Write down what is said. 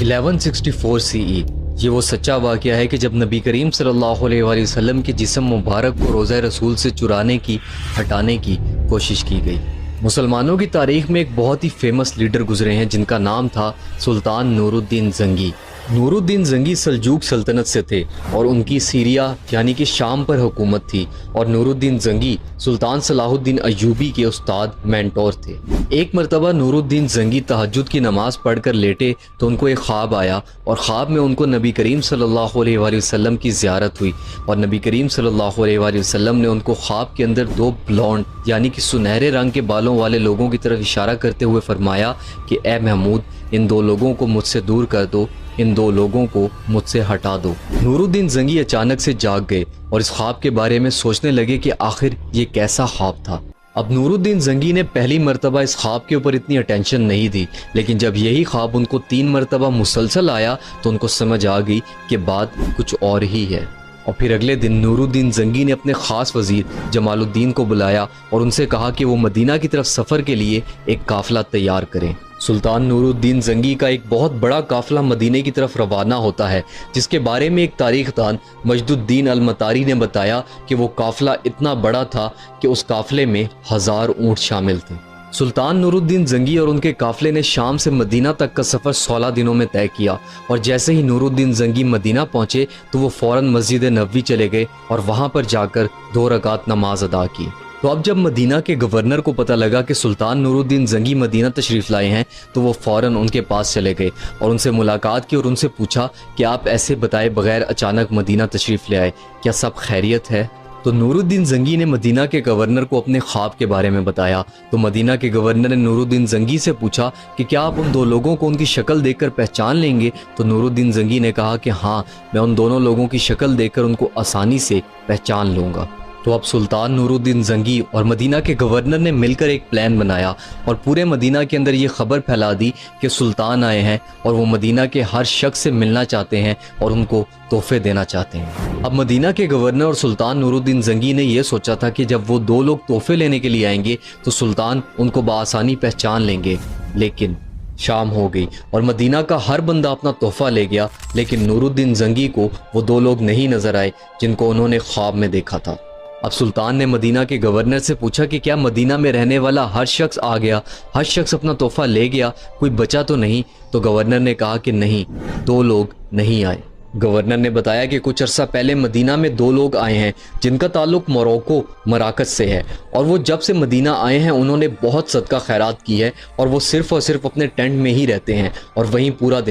1164 CE ये वो सच्चा वाक़या है कि जब नबी करीम सल्लल्लाहु अलैहि वसल्लम के जिस्म मुबारक को रोज़ा रसूल से हटाने की कोशिश की गई। मुसलमानों की तारीख में एक बहुत ही फेमस लीडर गुजरे हैं जिनका नाम था सुल्तान नूरुद्दीन ज़ंगी। नूरुद्दीन ज़ंगी सल्जूक सल्तनत से थे और उनकी सीरिया यानी कि शाम पर हुकूमत थी और नूरुद्दीन ज़ंगी सुल्तान सलाहुद्दीन अय्यूबी के उस्ताद मेंटोर थे। एक मरतबा नूरुद्दीन ज़ंगी तहज्जुद की नमाज़ पढ़कर लेटे तो उनको एक ख्वाब आया और ख्वाब में उनको नबी करीम सल्लल्लाहु अलैहि वसल्लम की ज़ियारत हुई और नबी करीम सल्लल्लाहु अलैहि वसल्लम ने उनको ख्वाब के अंदर दो ब्लॉन्ड यानी कि सुनहरे रंग के बालों वाले लोगों की तरफ इशारा करते हुए फरमाया कि ए महमूद, इन दो लोगों को मुझसे दूर कर दो, इन दो लोगों को मुझसे हटा दो। नूरुद्दीन ज़ंगी अचानक से जाग गए और इस ख्वाब के बारे में सोचने लगे कि आखिर ये कैसा ख्वाब था। अब नूरुद्दीन ज़ंगी ने पहली मरतबा इस ख्वाब के ऊपर इतनी अटेंशन नहीं दी, लेकिन जब यही ख्वाब उनको 3 मरतबा मुसलसल आया तो उनको समझ आ गई कि बात कुछ और ही है। और फिर अगले दिन नूरुद्दीन ज़ंगी ने अपने ख़ास वज़ीर जमालुद्दीन को बुलाया और उनसे कहा कि वो मदीना की तरफ सफ़र के लिए एक काफ़िला तैयार करें। सुल्तान नूरुद्दीन ज़ंगी का एक बहुत बड़ा काफ़िला मदीने की तरफ रवाना होता है, जिसके बारे में एक तारीख़दान मजदुद्दीन अल-मतारी ने बताया कि वो काफ़िला इतना बड़ा था कि उस काफ़िले में 1000 ऊँट शामिल थे। सुल्तान नूरुद्दीन ज़ंगी और उनके काफ़िले ने शाम से मदीना तक का सफ़र 16 दिनों में तय किया और जैसे ही नूरुद्दीन ज़ंगी मदीना पहुँचे तो वो फ़ौरन मस्जिद नबवी चले गए और वहाँ पर जाकर 2 रकात नमाज अदा की। तो अब जब मदीना के गवर्नर को पता लगा कि सुल्तान नूरुद्दीन ज़ंगी मदीना तशरीफ़ लाए हैं तो वो फ़ौरन उनके पास चले गए और उनसे मुलाकात की और उनसे पूछा कि आप ऐसे बताए बगैर अचानक मदीना तशरीफ़ ले आए, क्या सब खैरियत है? तो नूरुद्दीन ज़ंगी ने मदीना के गवर्नर को अपने ख्वाब के बारे में बताया। तो मदीना के गवर्नर ने नूरुद्दीन ज़ंगी से पूछा कि क्या आप उन 2 लोगों को उनकी शक्ल देखकर पहचान लेंगे? तो नूरुद्दीन ज़ंगी ने कहा कि हाँ, मैं उन दोनों लोगों की शक्ल देखकर उनको आसानी से पहचान लूँगा। तो अब सुल्तान नूरुद्दीन ज़ंगी और मदीना के गवर्नर ने मिलकर एक प्लान बनाया और पूरे मदीना के अंदर ये खबर फैला दी कि सुल्तान आए हैं और वो मदीना के हर शख्स से मिलना चाहते हैं और उनको तोहफे देना चाहते हैं। अब मदीना के गवर्नर और सुल्तान नूरुद्दीन ज़ंगी ने यह सोचा था कि जब वो 2 लोग तोहफे लेने के लिए आएंगे तो सुल्तान उनको बआसानी पहचान लेंगे, लेकिन शाम हो गई और मदीना का हर बंदा अपना तोहफा ले गया, लेकिन नूरुद्दीन ज़ंगी को वो 2 लोग नहीं नजर आए जिनको उन्होंने ख्वाब में देखा था। अब सुल्तान ने मदीना के गवर्नर से पूछा कि क्या मदीना में रहने वाला हर शख्स आ गया, हर शख्स अपना तोहफा ले गया, कोई बचा तो नहीं? तो गवर्नर ने कहा कि नहीं, 2 लोग नहीं आए। गवर्नर ने बताया कि कुछ अरसा पहले मदीना में 2 लोग आए हैं जिनका ताल्लुक मोरक्को मराकश से है और वो जब से मदीना आए हैं उन्होंने बहुत सदका खैरात की है और वो सिर्फ़ और सिर्फ अपने टेंट में ही रहते हैं और वहीं पूरा दिन